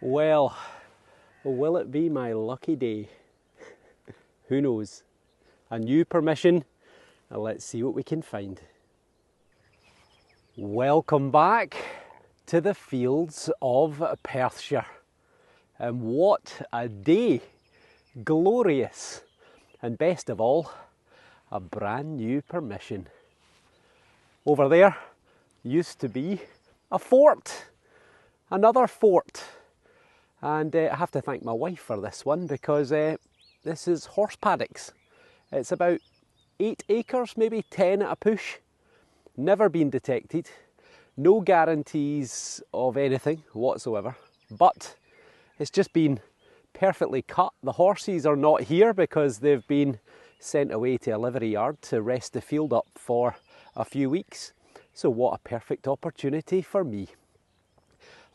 Well, will it be my lucky day? Who knows? A new permission, and let's see what we can find. Welcome back to the fields of Perthshire. And what a day! Glorious! And best of all, a brand new permission. Over there used to be a fort, another fort. And I have to thank my wife for this one because this is horse paddocks. It's about 8 acres, maybe 10 at a push. Never been detected. No guarantees of anything whatsoever. But it's just been perfectly cut. The horses are not here because they've been sent away to a livery yard to rest the field up for a few weeks. So what a perfect opportunity for me.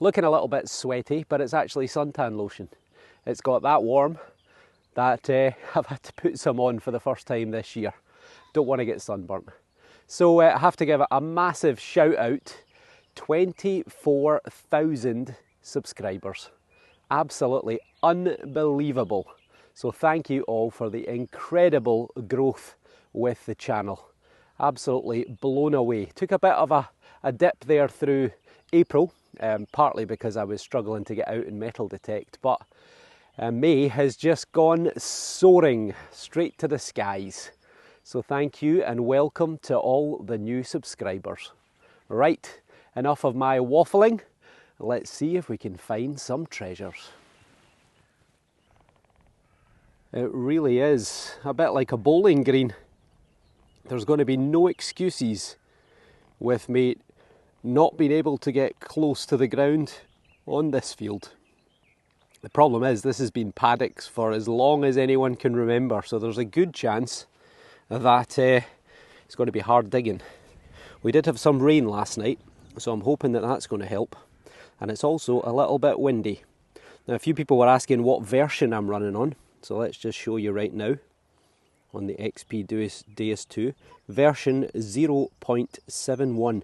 Looking a little bit sweaty, but it's actually suntan lotion. It's got that warm that I've had to put some on for the first time this year. Don't want to get sunburnt. So I have to give a massive shout out. 24,000 subscribers. Absolutely unbelievable. So thank you all for the incredible growth with the channel. Absolutely blown away. Took a bit of a dip there through April. Partly because I was struggling to get out and metal detect, but May has just gone soaring straight to the skies. So thank you and welcome to all the new subscribers. Right, enough of my waffling. Let's see if we can find some treasures. It really is a bit like a bowling green. There's going to be no excuses with me not being able to get close to the ground on this field. The problem is this has been paddocks for as long as anyone can remember, so there's a good chance that it's going to be hard digging. We did have some rain last night, so I'm hoping that that's going to help. And it's also a little bit windy. Now a few people were asking what version I'm running on, so let's just show you right now on the XP Deus 2, version 0.71.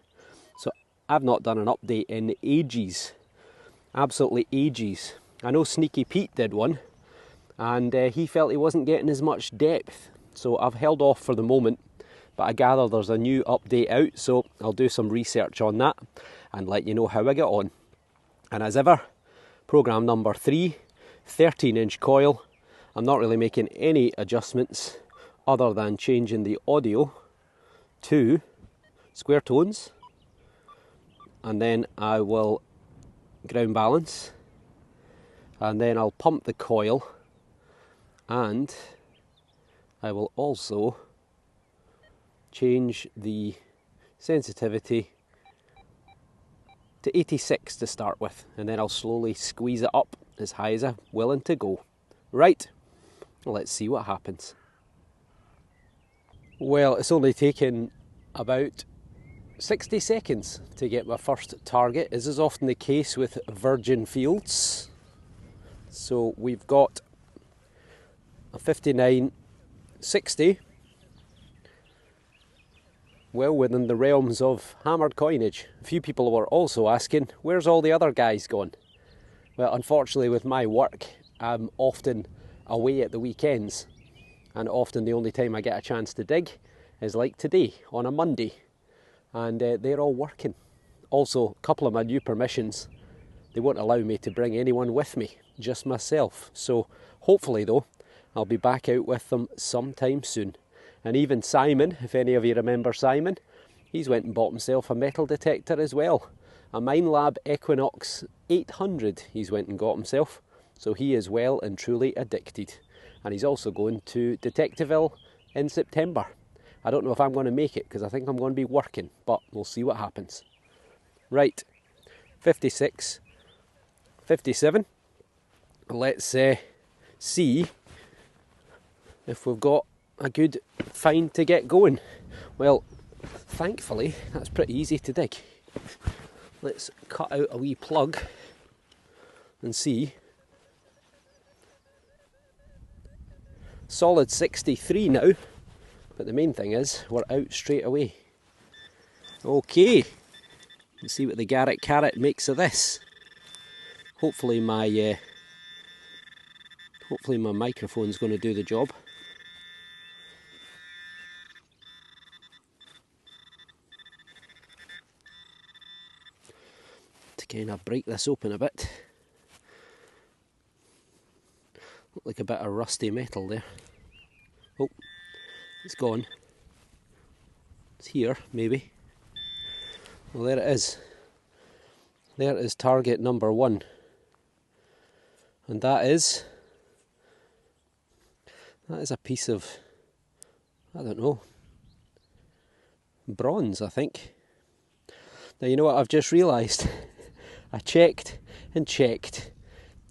I've not done an update in ages, absolutely ages. I know Sneaky Pete did one and he felt he wasn't getting as much depth, so I've held off for the moment, but I gather there's a new update out, so I'll do some research on that and let you know how I get on. And as ever, program number 3, 13-inch coil. I'm not really making any adjustments other than changing the audio to square tones. And then I will ground balance, and then I'll pump the coil, and I will also change the sensitivity to 86 to start with, and then I'll slowly squeeze it up as high as I'm willing to go. Right, let's see what happens. Well, it's only taken about 60 seconds to get my first target, as is often the case with virgin fields. So we've got a 59.60, well within the realms of hammered coinage. A few people were also asking, where's all the other guys gone? Well, unfortunately with my work, I'm often away at the weekends, and often the only time I get a chance to dig is like today, on a Monday. And they're all working. Also, a couple of my new permissions, they won't allow me to bring anyone with me, just myself. So hopefully though, I'll be back out with them sometime soon. And even Simon, if any of you remember Simon, he's went and bought himself a metal detector as well. A Minelab Equinox 800 he's went and got himself. So he is well and truly addicted. And he's also going to Detectiveville in September. I don't know if I'm going to make it because I think I'm going to be working, but we'll see what happens. Right, 56, 57. Let's see if we've got a good find to get going. Well, thankfully, that's pretty easy to dig. Let's cut out a wee plug and see. Solid 63 now. But the main thing is, we're out straight away. Okay, let's see what the Garrett Carrot makes of this. hopefully my microphone's going to do the job. To kind of break this open a bit. Look like a bit of rusty metal there. Oh, it's gone. It's here, maybe. Well, there it is. There is target number 1. And that is a piece of, I don't know, bronze, I think. Now, you know what I've just realised? I checked and checked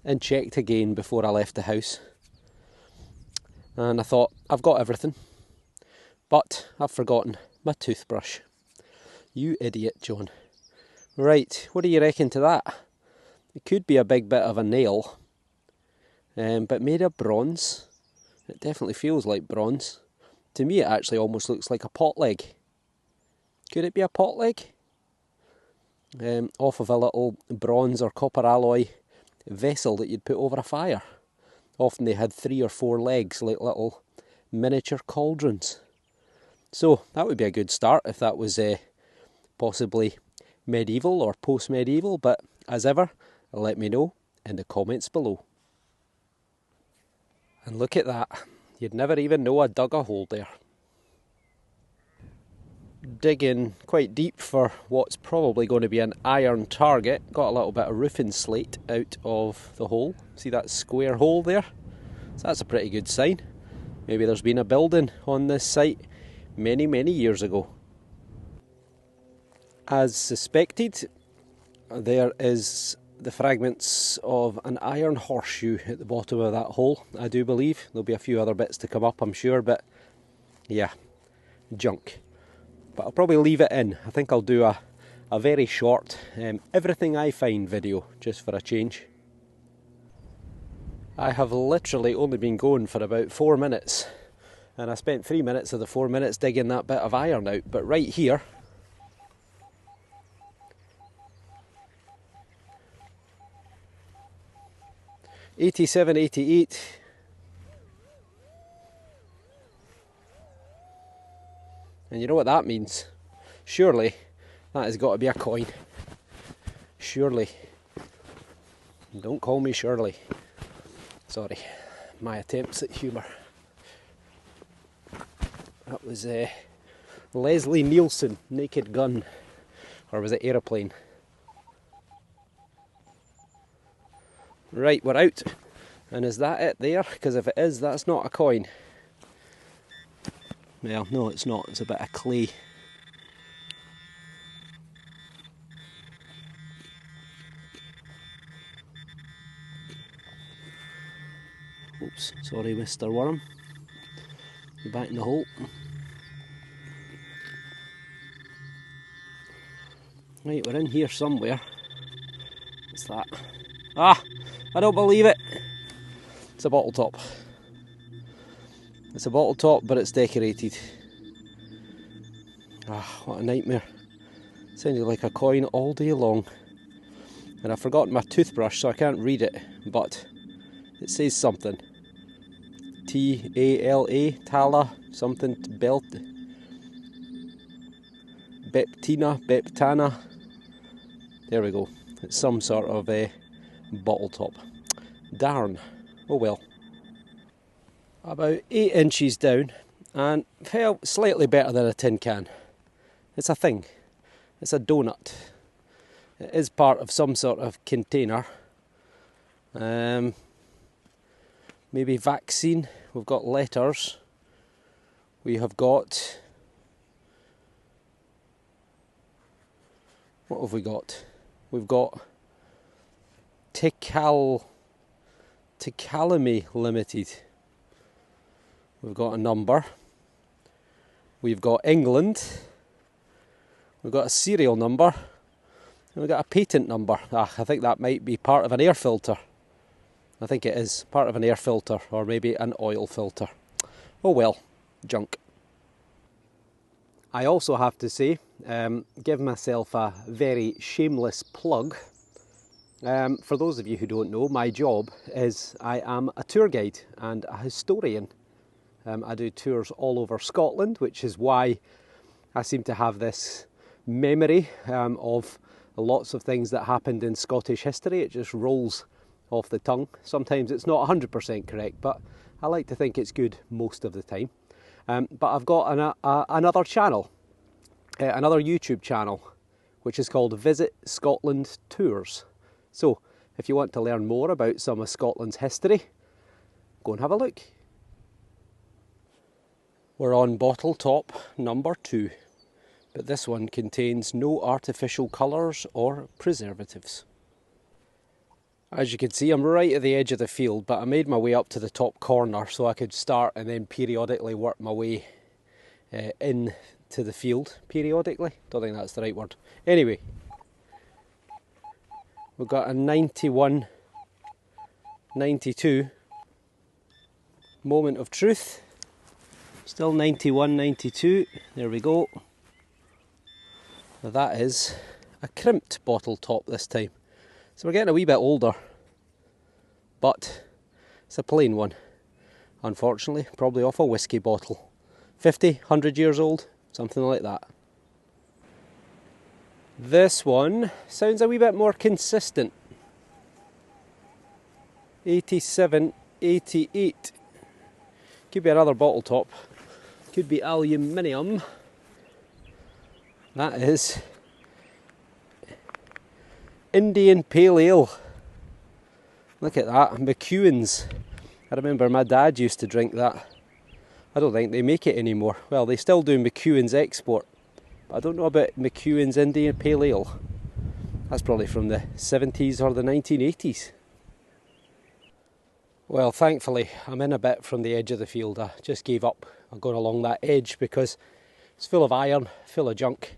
and checked again before I left the house. And I thought, I've got everything. But I've forgotten my toothbrush. You idiot, John. Right, what do you reckon to that? It could be a big bit of a nail, but made of bronze. It definitely feels like bronze. To me, it actually almost looks like a pot leg. Could it be a pot leg? Off of a little bronze or copper alloy vessel that you'd put over a fire. Often they had 3 or 4 legs, like little miniature cauldrons. So that would be a good start if that was possibly medieval or post-medieval, but as ever, let me know in the comments below. And look at that, you'd never even know I dug a hole there. Digging quite deep for what's probably going to be an iron target. Got a little bit of roofing slate out of the hole. See that square hole there? So that's a pretty good sign. Maybe there's been a building on this site many, many years ago. As suspected, there is the fragments of an iron horseshoe at the bottom of that hole, I do believe. There'll be a few other bits to come up, I'm sure, but yeah, junk. But I'll probably leave it in. I think I'll do a very short everything I find video, just for a change. I have literally only been going for about 4 minutes, and I spent 3 minutes of the 4 minutes digging that bit of iron out. But right here, '87, '88. And you know what that means? Surely that has got to be a coin. Surely. Don't call me Shirley. Sorry, my attempts at humour. That was Leslie Nielsen, Naked Gun. Or was it Aeroplane? Right, we're out. And is that it there? Because if it is, that's not a coin. Well, no, it's not. It's a bit of clay. Oops, sorry, Mr. Worm. You're back in the hole. Right, we're in here somewhere. What's that? Ah! I don't believe it! It's a bottle top. It's a bottle top, but it's decorated. Ah, what a nightmare. Sounded like a coin all day long. And I've forgotten my toothbrush, so I can't read it, but it says something. T-A-L-A, Tala, something, belt, Beptana. There we go. It's some sort of a bottle top. Darn. Oh well. About 8 inches down, and felt slightly better than a tin can. It's a thing. It's a donut. It is part of some sort of container. Maybe vaccine. We've got letters. We have got... What have we got? We've got Tikkalami Limited. We've got a number. We've got England. We've got a serial number. And we've got a patent number. I think that might be part of an air filter. I think it is part of an air filter, or maybe an oil filter. Oh well, junk. I also have to say, give myself a very shameless plug. For those of you who don't know, my job is I am a tour guide and a historian. I do tours all over Scotland, which is why I seem to have this memory of lots of things that happened in Scottish history. It just rolls off the tongue. Sometimes it's not 100% correct, but I like to think it's good most of the time. But I've got another channel, another YouTube channel, which is called Visit Scotland Tours. So if you want to learn more about some of Scotland's history, go and have a look. We're on bottle top number 2, but this one contains no artificial colours or preservatives. As you can see, I'm right at the edge of the field, but I made my way up to the top corner so I could start and then periodically work my way in to the field. Periodically? Don't think that's the right word. Anyway, we've got a 91, 92 moment of truth. Still 91, 92. There we go. Now that is a crimped bottle top this time. So we're getting a wee bit older, but it's a plain one, unfortunately, probably off a whiskey bottle. 50, 100 years old, something like that. This one sounds a wee bit more consistent. 87, 88. Could be another bottle top, could be aluminium. That is Indian Pale Ale. Look at that, McEwen's. I remember my dad used to drink that. I don't think they make it anymore. Well, they still do McEwen's export, but I don't know about McEwen's Indian Pale Ale. That's probably from the 70s or the 1980s. Well, thankfully, I'm in a bit from the edge of the field. I just gave up on going along that edge because it's full of iron, full of junk.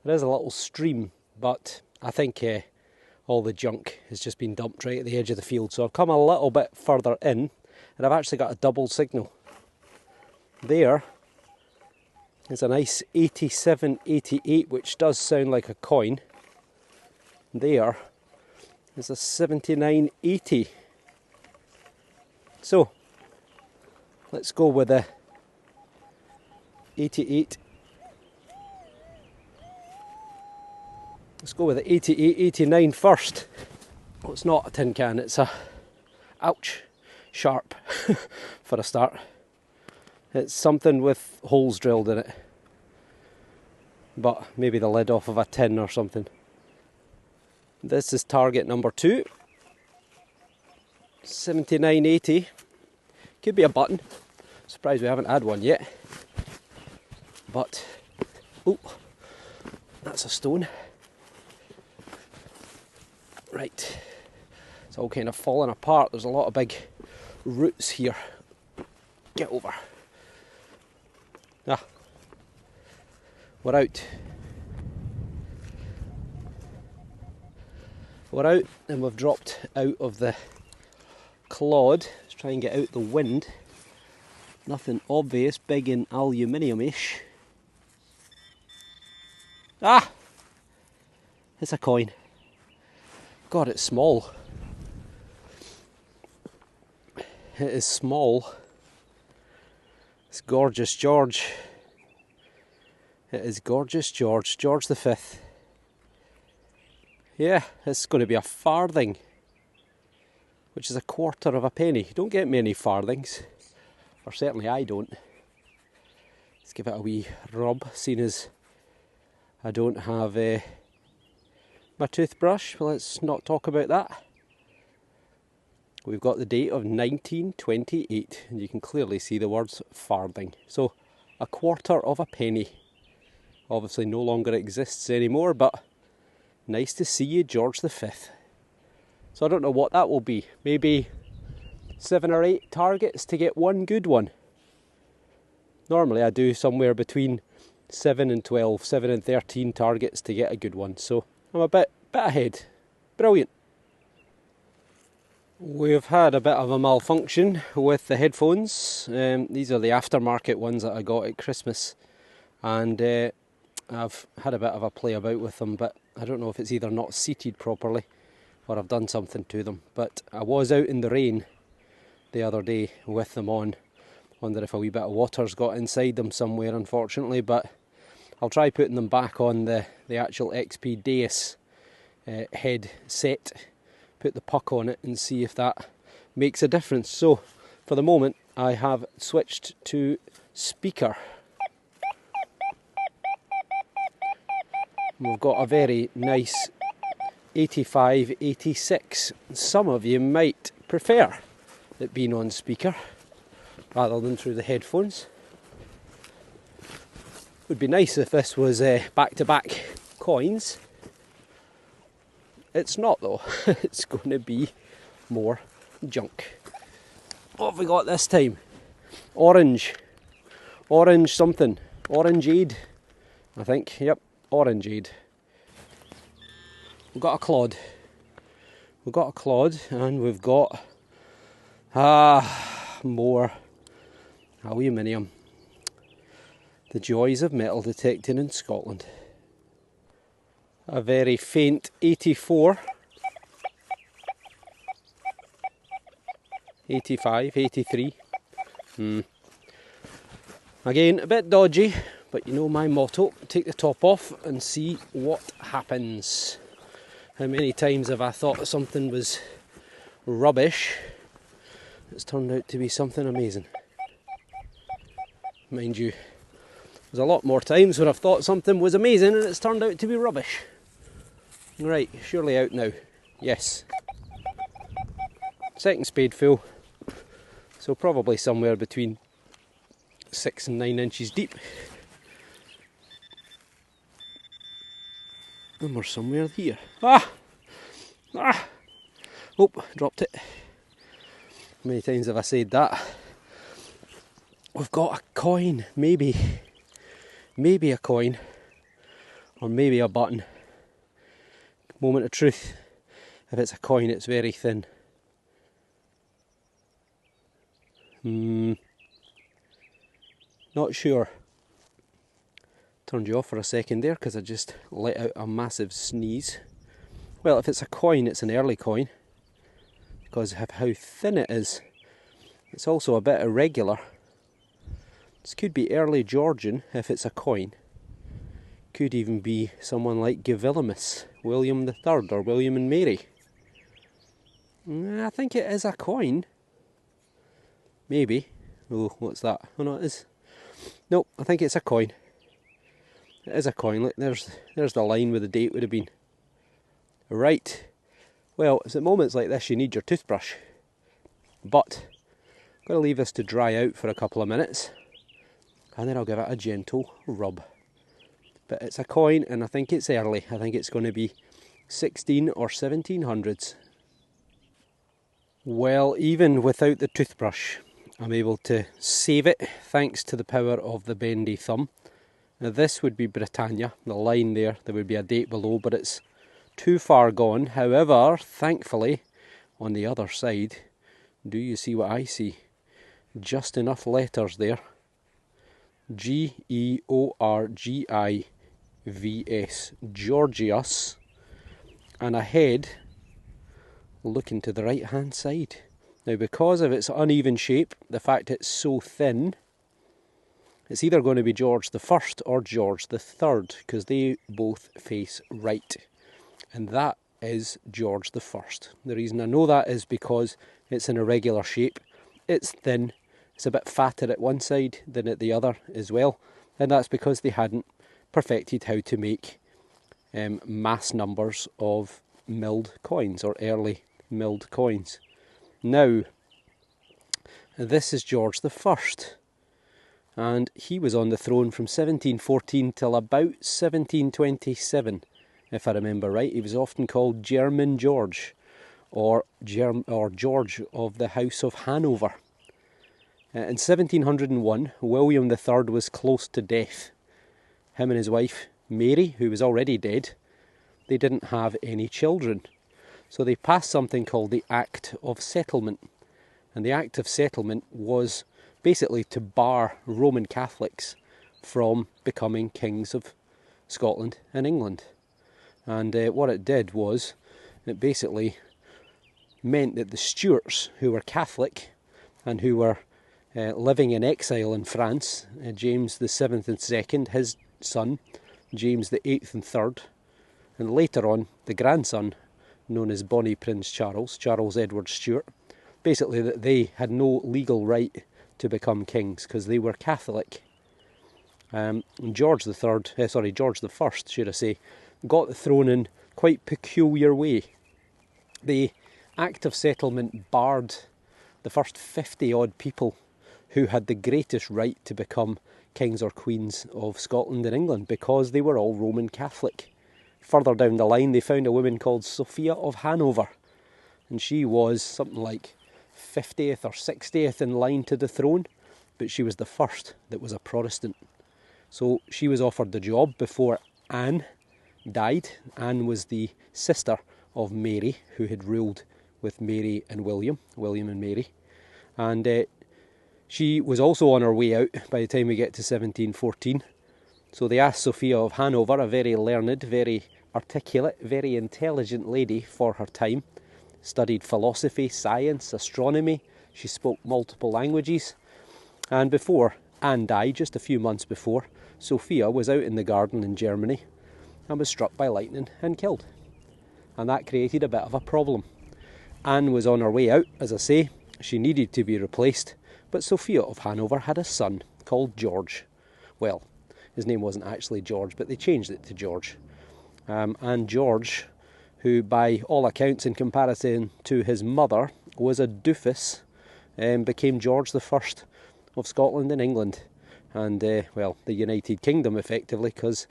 There is a little stream, but I think all the junk has just been dumped right at the edge of the field. So I've come a little bit further in, and I've actually got a double signal. There is a nice 87, 88, which does sound like a coin. There is a 79, 80. So let's go with the 88. Let's go with the 88, 89 first. Well, it's not a tin can, it's a, ouch, sharp for a start. It's something with holes drilled in it. But maybe the lid off of a tin or something. This is target number 2. 7980. Could be a button. Surprised we haven't had one yet. But, oh, that's a stone. Right, it's all kind of falling apart. There's a lot of big roots here. Get over. Ah, we're out. We're out and we've dropped out of the clod. Let's try and get out the wind. Nothing obvious, big and aluminium-ish. Ah! It's a coin. God, it's small. It is small. It's Gorgeous George. It is Gorgeous George, George the 5th. Yeah, it's going to be a farthing, which is a quarter of a penny. You don't get many farthings, or certainly I don't. Let's give it a wee rub, seeing as I don't have my toothbrush. Well, let's not talk about that. We've got the date of 1928, and you can clearly see the words farthing. So, a quarter of a penny. Obviously no longer exists anymore, but nice to see you, George the 5th. So I don't know what that will be. Maybe 7 or 8 targets to get one good one. Normally I do somewhere between 7 and 12, 7 and 13 targets to get a good one. So I'm a bit ahead. Brilliant. We've had a bit of a malfunction with the headphones. These are the aftermarket ones that I got at Christmas, and I've had a bit of a play about with them, but I don't know if it's either not seated properly or I've done something to them. But I was out in the rain the other day with them on. Wonder if a wee bit of water's got inside them somewhere, unfortunately, but I'll try putting them back on the actual XP Deus head set, put the puck on it and see if that makes a difference. So for the moment I have switched to speaker. We've got a very nice 85-86. Some of you might prefer it being on speaker rather than through the headphones. Would be nice if this was back-to-back coins. It's not though. It's going to be more junk. What have we got this time? Orange. Orange something. Orangeade, I think. Yep, Orangeade. We've got a clod. We've got a clod and we've got more aluminium. The joys of metal detecting in Scotland. A very faint 84. 85, 83. Again, a bit dodgy, but you know my motto, take the top off and see what happens. How many times have I thought something was rubbish? It's turned out to be something amazing. Mind you, there's a lot more times when I've thought something was amazing and it's turned out to be rubbish. Right, surely out now. Yes. Second spade full. So probably somewhere between 6 and 9 inches deep. And we're somewhere here. Oh, dropped it. How many times have I said that? We've got a coin, maybe a coin, or maybe a button. Moment of truth. If it's a coin, it's very thin. Not sure. Turned you off for a second there because I just let out a massive sneeze. Well, if it's a coin, it's an early coin because of how thin it is. It's also a bit irregular. This could be early Georgian if it's a coin. Could even be someone like Gavilimus, William III or William and Mary. I think it is a coin. Maybe. Oh, what's that? Oh no, it is. Nope, I think it's a coin. It is a coin. Look, there's the line where the date would have been. Right. Well, it's at moments like this you need your toothbrush. But I'm going to leave this to dry out for a couple of minutes. And then I'll give it a gentle rub. But it's a coin and I think it's early. I think it's going to be 16 or 1700s. Well, even without the toothbrush, I'm able to save it thanks to the power of the bendy thumb. Now this would be Britannia, the line there would be a date below, but it's too far gone. However, thankfully, on the other side, do you see what I see? Just enough letters there. Georgivs, Georgius, and a head looking to the right hand side. Now because of its uneven shape, the fact it's so thin, it's either going to be George the First or George the Third, because they both face right. And that is George the First. The reason I know that is because it's an irregular shape, it's thin, it's a bit fatter at one side than at the other as well, and that's because they hadn't perfected how to make mass numbers of milled coins, or early milled coins. Now, this is George the First, and he was on the throne from 1714 till about 1727, if I remember right. He was often called German George, or George of the House of Hanover. In 1701, William III was close to death. Him and his wife, Mary, who was already dead, they didn't have any children. So they passed something called the Act of Settlement. And the Act of Settlement was basically to bar Roman Catholics from becoming kings of Scotland and England. And what it did was, It basically meant that the Stuarts, who were Catholic and who were living in exile in France, James the 7th and 2nd, his son, James the 8th and 3rd, and later on the grandson, known as Bonnie Prince Charles, Charles Edward Stuart, basically that they had no legal right to become kings because they were Catholic. George the First, should I say, got the throne in quite peculiar way. The Act of Settlement barred the first 50 odd people who had the greatest right to become kings or queens of Scotland and England because they were all Roman Catholic. Further down the line they found a woman called Sophia of Hanover, and she was something like 50th or 60th in line to the throne, but she was the first that was a Protestant. So she was offered the job before Anne died. Anne was the sister of Mary, who had ruled with Mary and William and Mary. And she was also on her way out by the time we get to 1714. So they asked Sophia of Hanover, a very learned, very articulate, very intelligent lady for her time, studied philosophy, science, astronomy. She spoke multiple languages. And before Anne died, just a few months before, Sophia was out in the garden in Germany and was struck by lightning and killed. And that created a bit of a problem. Anne was on her way out, as I say. She needed to be replaced, but Sophia of Hanover had a son called George. Well, his name wasn't actually George, but they changed it to George. And George, who by all accounts in comparison to his mother was a doofus, became George the First of Scotland and England. And, well, the United Kingdom effectively, because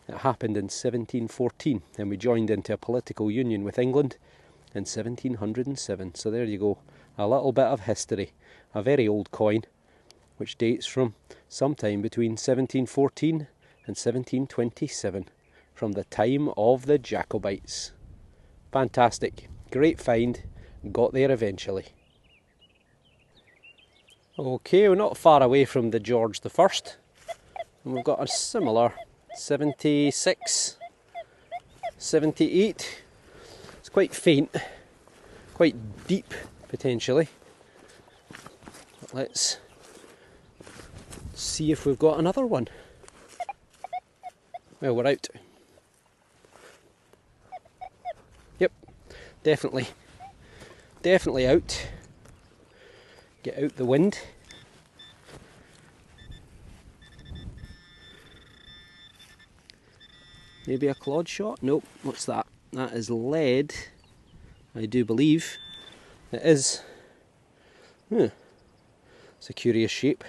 it happened in 1714 and we joined into a political union with England in 1707. So there you go, a little bit of history. A very old coin, which dates from sometime between 1714 and 1727, from the time of the Jacobites. Fantastic, great find, got there eventually. Okay, we're not far away from the George the First, and we've got a similar 76, 78. It's quite faint, quite deep potentially. But let's see if we've got another one. Well, we're out. Yep, definitely out. Get out the wind. Maybe a clod shot? Nope, what's that? That is lead, I do believe. It is. It's a curious shape.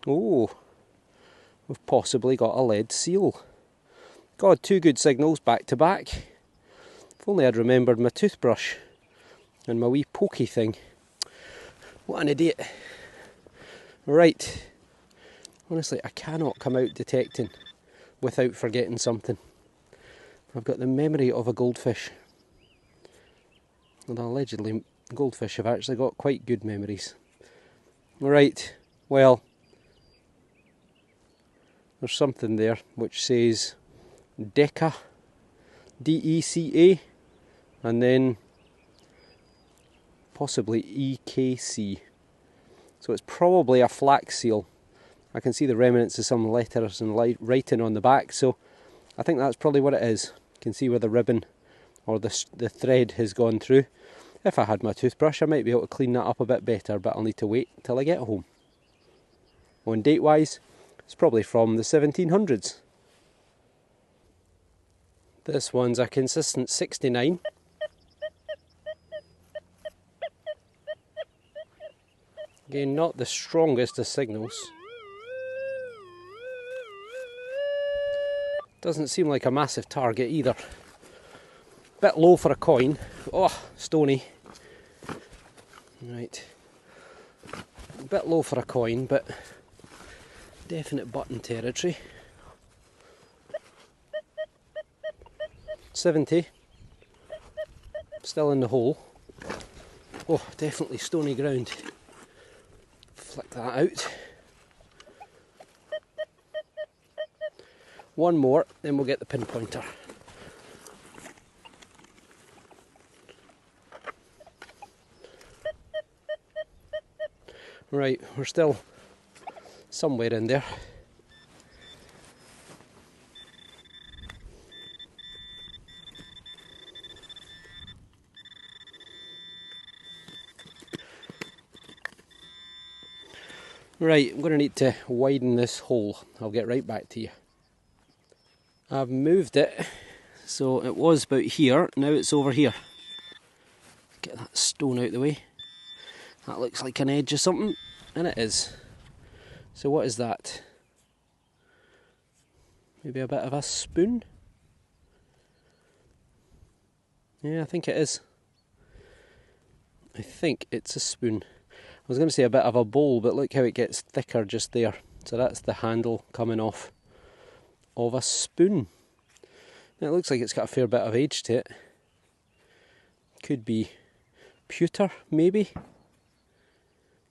Oh, we've possibly got a lead seal. God, two good signals back to back. If only I'd remembered my toothbrush and my wee pokey thing. What an idiot. Right. Honestly, I cannot come out detecting without forgetting something. I've got the memory of a goldfish. And allegedly, goldfish have actually got quite good memories. Right, well, there's something there which says Deca, D-E-C-A, and then possibly E-K-C. So it's probably a flax seal. I can see the remnants of some letters and writing on the back, so I think that's probably what it is. You can see where the ribbon or the thread has gone through. If I had my toothbrush I might be able to clean that up a bit better, but I'll need to wait till I get home. On date wise, it's probably from the 1700s. This one's a consistent 69. Again, not the strongest of signals. Doesn't seem like a massive target either. Bit low for a coin. Oh, stony. Right. A bit low for a coin, but definite button territory. 70. Still in the hole. Oh, definitely stony ground. Flick that out. One more, then we'll get the pinpointer. Right, we're still somewhere in there. Right, I'm going to need to widen this hole. I'll get right back to you. I've moved it, so it was about here, now it's over here. Get that stone out the way. That looks like an edge or something, and it is. So what is that? Maybe a bit of a spoon? Yeah, I think it is. I think it's a spoon. I was going to say a bit of a bowl, but look how it gets thicker just there. So that's the handle coming off of a spoon. Now it looks like it's got a fair bit of age to it. Could be pewter, maybe.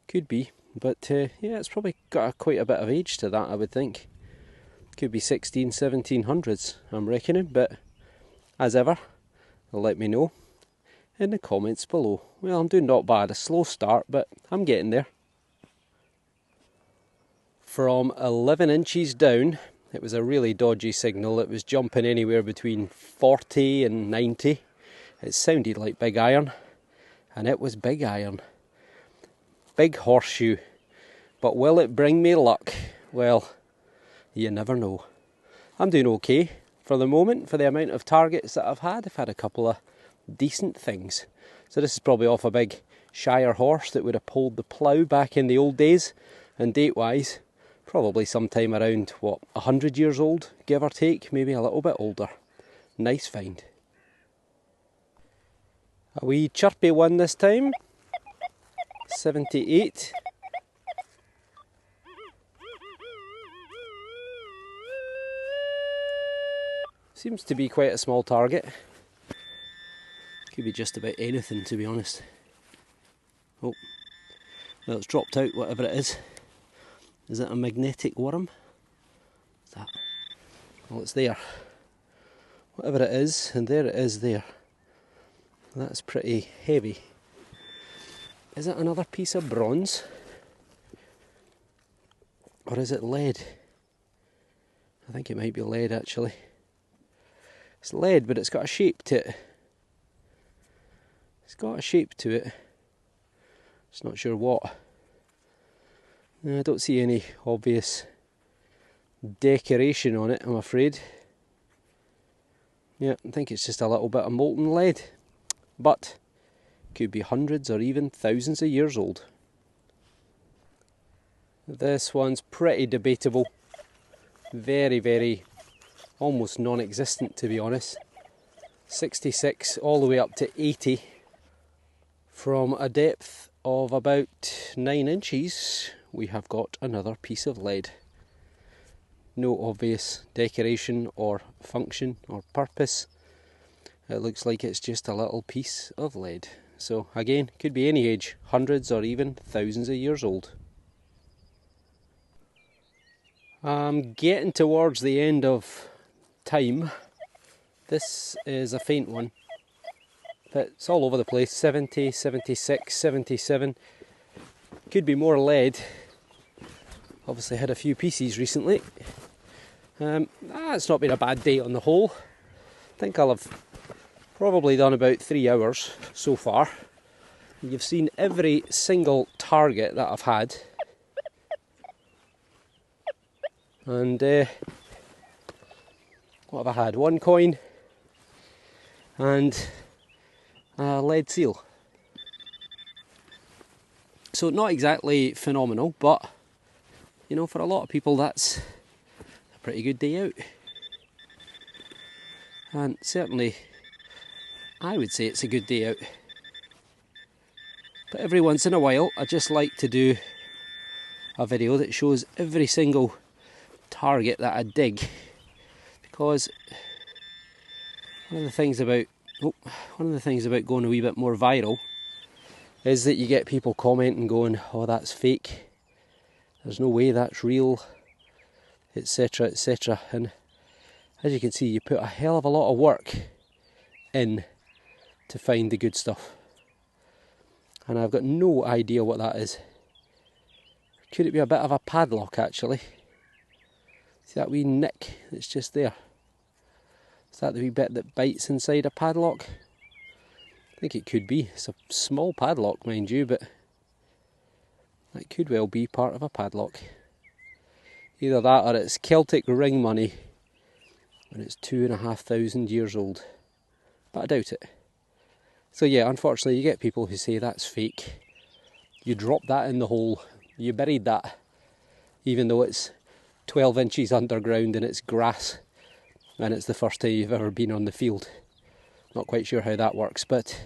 Could be, but yeah, it's probably got quite a bit of age to that, I would think. Could be 1700s, I'm reckoning, but as ever, let me know in the comments below. Well, I'm doing not bad, a slow start, but I'm getting there. From 11 inches down, it was a really dodgy signal. It was jumping anywhere between 40 and 90. It sounded like big iron, and it was big iron. Big horseshoe. But will it bring me luck? Well, you never know. I'm doing okay for the moment, for the amount of targets that I've had. I've had a couple of decent things. So this is probably off a big Shire horse that would have pulled the plough back in the old days. And date-wise, probably sometime around, 100 years old, give or take, maybe a little bit older. Nice find. A wee chirpy one this time. 78. Seems to be quite a small target. Could be just about anything, to be honest. Oh, well, it's dropped out, whatever it is. Is it a magnetic worm? What's that? Well, it's there. Whatever it is, and there it is there. That's pretty heavy. Is it another piece of bronze? Or is it lead? I think it might be lead, actually. It's lead, but it's got a shape to it. It's got a shape to it. Just not sure what. I don't see any obvious decoration on it, I'm afraid. Yeah, I think it's just a little bit of molten lead. But could be hundreds or even thousands of years old. This one's pretty debatable. Very, very, almost non-existent, to be honest. 66 all the way up to 80. From a depth of about 9 inches, we have got another piece of lead. No obvious decoration or function or purpose. It looks like it's just a little piece of lead. So again, could be any age, hundreds or even thousands of years old. I'm getting towards the end of time. This is a faint one. But it's all over the place, 70, 76, 77. Could be more lead. Obviously had a few pieces recently. It's not been a bad day on the whole. I think I'll have probably done about 3 hours so far. You've seen every single target that I've had. And what have I had? 1 coin and a lead seal. So not exactly phenomenal, but you know, for a lot of people that's a pretty good day out. And certainly I would say it's a good day out. But every once in a while I just like to do a video that shows every single target that I dig, because one of the things about going a wee bit more viral is that you get people commenting going, oh, that's fake, there's no way that's real, etc, etc. And as you can see, you put a hell of a lot of work in to find the good stuff, and I've got no idea what that is. Could it be a bit of a padlock actually? See that wee nick that's just there? Is that the wee bit that bites inside a padlock? I think it could be. It's a small padlock, mind you, but that could well be part of a padlock. Either that or it's Celtic ring money and it's 2,500 years old. But I doubt it. So yeah, unfortunately you get people who say that's fake. You dropped that in the hole, you buried that, even though it's 12 inches underground and it's grass and it's the first time you've ever been on the field. Not quite sure how that works, but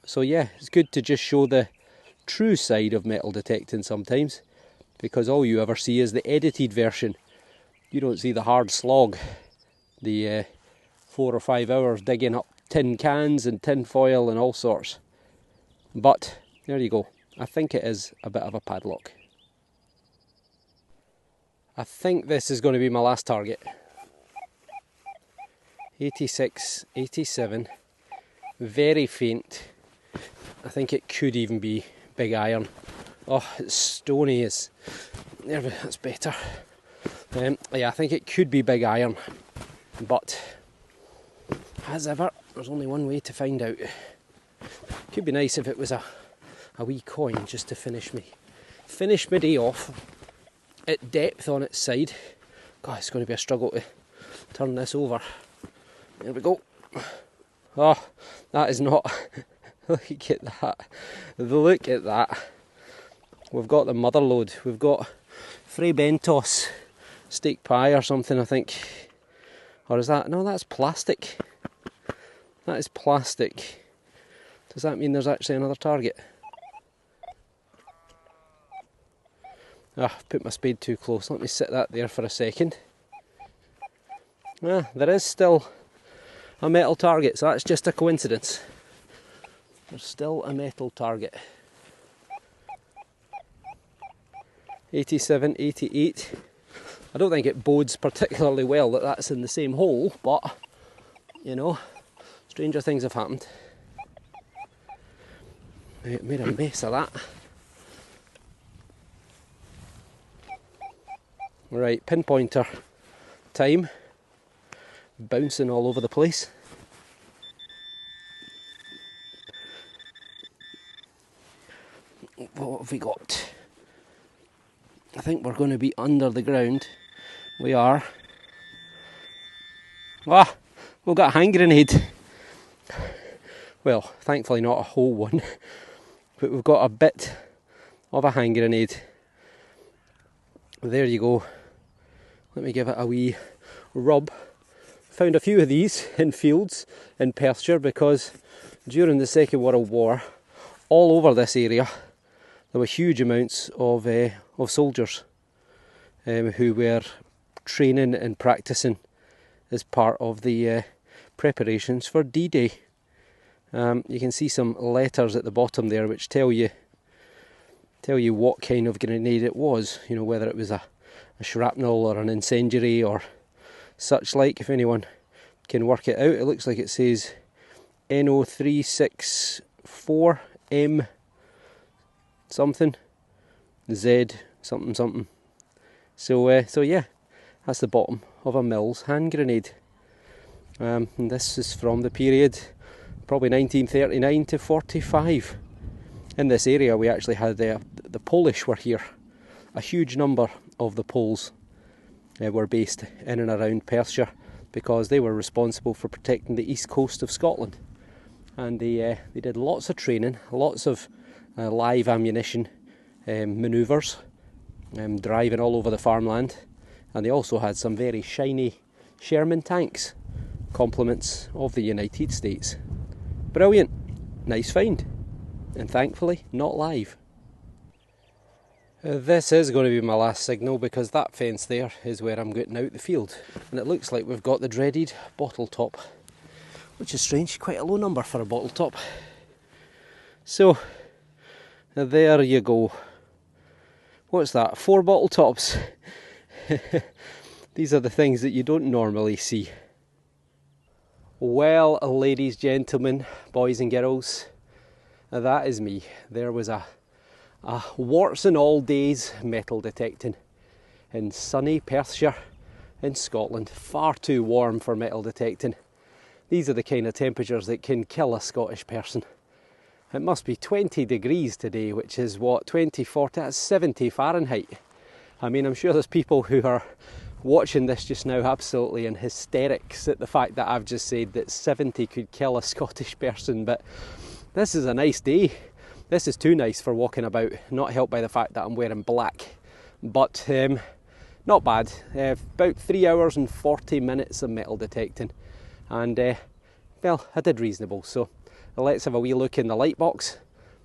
so yeah, it's good to just show the true side of metal detecting sometimes, because all you ever see is the edited version. You don't see the hard slog, the 4 or 5 hours digging up tin cans and tin foil and all sorts. But there you go. I think it is a bit of a padlock. I think this is going to be my last target. 86, 87, very faint. I think it could even be big iron. Oh, it's stony as... There, that's better. Yeah, I think it could be big iron. But, as ever, there's only one way to find out. Could be nice if it was a wee coin just to finish my day off at depth on its side. God, it's going to be a struggle to turn this over. There we go. Oh, that is not... Look at that. Look at that. We've got the mother lode. We've got Fray Bentos steak pie or something, I think. Or is that... No, that's plastic. That is plastic. Does that mean there's actually another target? Ah, I've put my spade too close. Let me sit that there for a second. Ah, there is still a metal target, so that's just a coincidence. There's still a metal target. 87, 88. I don't think it bodes particularly well that that's in the same hole, but, you know, stranger things have happened. It made a mess of that. Right, pinpointer time. Bouncing all over the place. What have we got? I think we're going to be under the ground. We are. Ah, we've got a hand grenade. Well, thankfully not a whole one, but we've got a bit of a hand grenade. There you go. Let me give it a wee rub. Found a few of these in fields in Perthshire because during the Second World War, all over this area, there were huge amounts of soldiers who were training and practicing as part of the preparations for D-Day. You can see some letters at the bottom there which tell you what kind of grenade it was. You know, whether it was a shrapnel or an incendiary or such like. If anyone can work it out, it looks like it says NO364M something Z something something. So yeah, that's the bottom of a Mills hand grenade. And this is from the period probably 1939 to 45. In this area we actually had the Polish were here. A huge number of the Poles were based in and around Perthshire because they were responsible for protecting the east coast of Scotland. And they did lots of training, lots of live ammunition manoeuvres, driving all over the farmland. And they also had some very shiny Sherman tanks, compliments of the United States. Brilliant, nice find, and thankfully not live. This is going to be my last signal because that fence there is where I'm getting out the field, and it looks like we've got the dreaded bottle top, which is strange, quite a low number for a bottle top. So there you go. What's that? 4 bottle tops. These are the things that you don't normally see. Well, ladies, gentlemen, boys and girls, that is me. There was a Warts and all days metal detecting in sunny Perthshire in Scotland. Far too warm for metal detecting. These are the kind of temperatures that can kill a Scottish person. It must be 20 degrees today, which is what, 20, 40, that's 70 Fahrenheit. I mean, I'm sure there's people who are watching this just now absolutely in hysterics at the fact that I've just said that 70 could kill a Scottish person, but this is a nice day. This is too nice for walking about, not helped by the fact that I'm wearing black, but not bad. About 3 hours and 40 minutes of metal detecting, and well, I did reasonable. So let's have a wee look in the light box,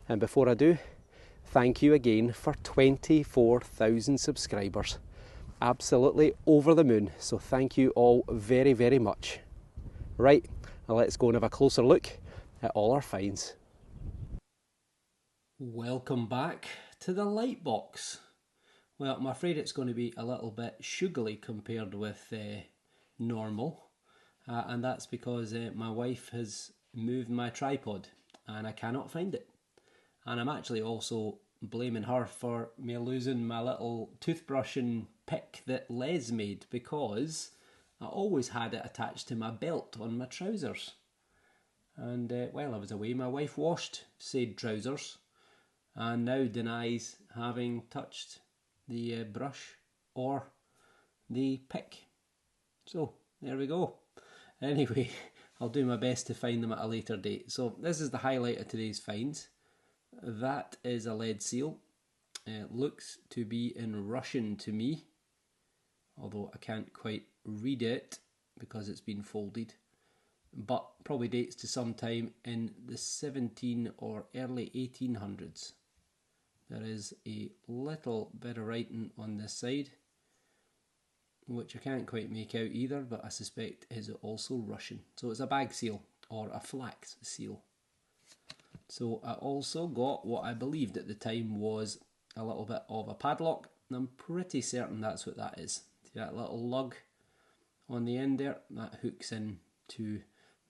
and before I do, thank you again for 24,000 subscribers. Absolutely over the moon, so thank you all very, very much. Right, now let's go and have a closer look at all our finds. Welcome back to the light box. Well, I'm afraid it's going to be a little bit sugary compared with normal, and that's because my wife has moved my tripod and I cannot find it. And I'm actually also blaming her for me losing my little toothbrush and pick that Les made, because I always had it attached to my belt on my trousers. And while I was away, my wife washed said trousers and now denies having touched the brush or the pick. So there we go. Anyway, I'll do my best to find them at a later date. So this is the highlight of today's finds. That is a lead seal. It looks to be in Russian to me, although I can't quite read it because it's been folded, but probably dates to sometime in the 17 or early 1800s. There is a little bit of writing on this side, which I can't quite make out either, but I suspect is also Russian. So it's a bag seal or a flax seal. So I also got what I believed at the time was a little bit of a padlock, and I'm pretty certain that's what that is. See that little lug on the end there? That hooks in to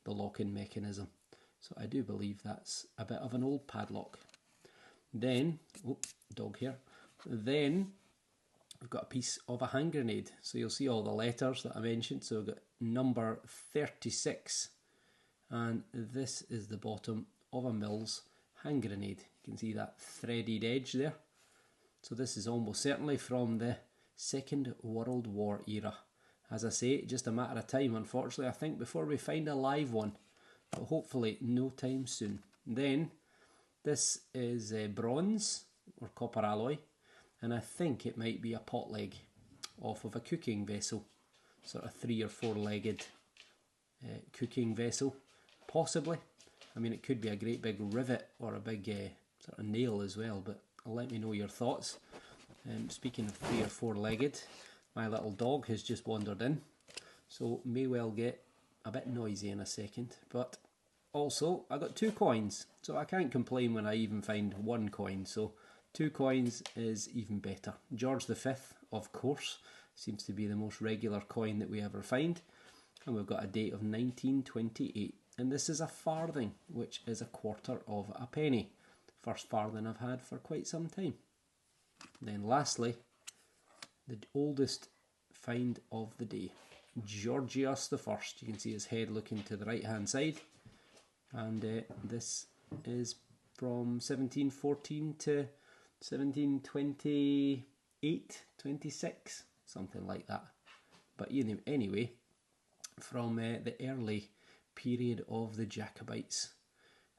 the locking mechanism. So I do believe that's a bit of an old padlock. Then, oh, dog here. Then we've got a piece of a hand grenade. So you'll see all the letters that I mentioned. So we've got number 36, and this is the bottom of a Mills hand grenade. You can see that threaded edge there. So this is almost certainly from the Second World War era. As I say, just a matter of time, unfortunately, I think, before we find a live one, but hopefully no time soon. Then this is bronze or copper alloy, and I think it might be a pot leg off of a cooking vessel, sort of 3 or 4 legged cooking vessel, possibly. I mean, it could be a great big rivet or a big sort of nail as well, but let me know your thoughts. Speaking of 3 or 4 legged, my little dog has just wandered in, so may well get a bit noisy in a second. But also, I got 2 coins, so I can't complain when I even find 1 coin, so 2 coins is even better. George V, of course, seems to be the most regular coin that we ever find, and we've got a date of 1928. And this is a farthing, which is a quarter of a penny. First farthing I've had for quite some time. Then lastly, the oldest find of the day. Georgios I. You can see his head looking to the right hand side. And this is from 1714 to 1728, 26, something like that. But anyway, from the early period of the Jacobites.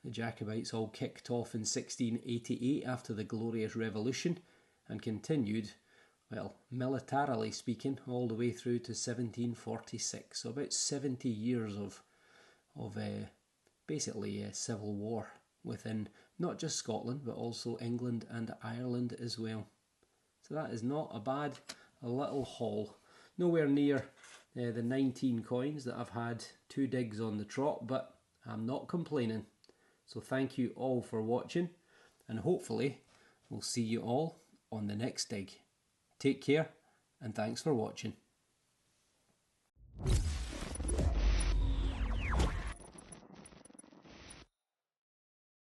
The Jacobites all kicked off in 1688 after the Glorious Revolution and continued, well, militarily speaking, all the way through to 1746. So about 70 years of basically civil war within not just Scotland but also England and Ireland as well. So that is not a bad little haul. Nowhere near the 19 coins that I've had 2 digs on the trot, but I'm not complaining. So thank you all for watching, and hopefully we'll see you all on the next dig. Take care, and thanks for watching.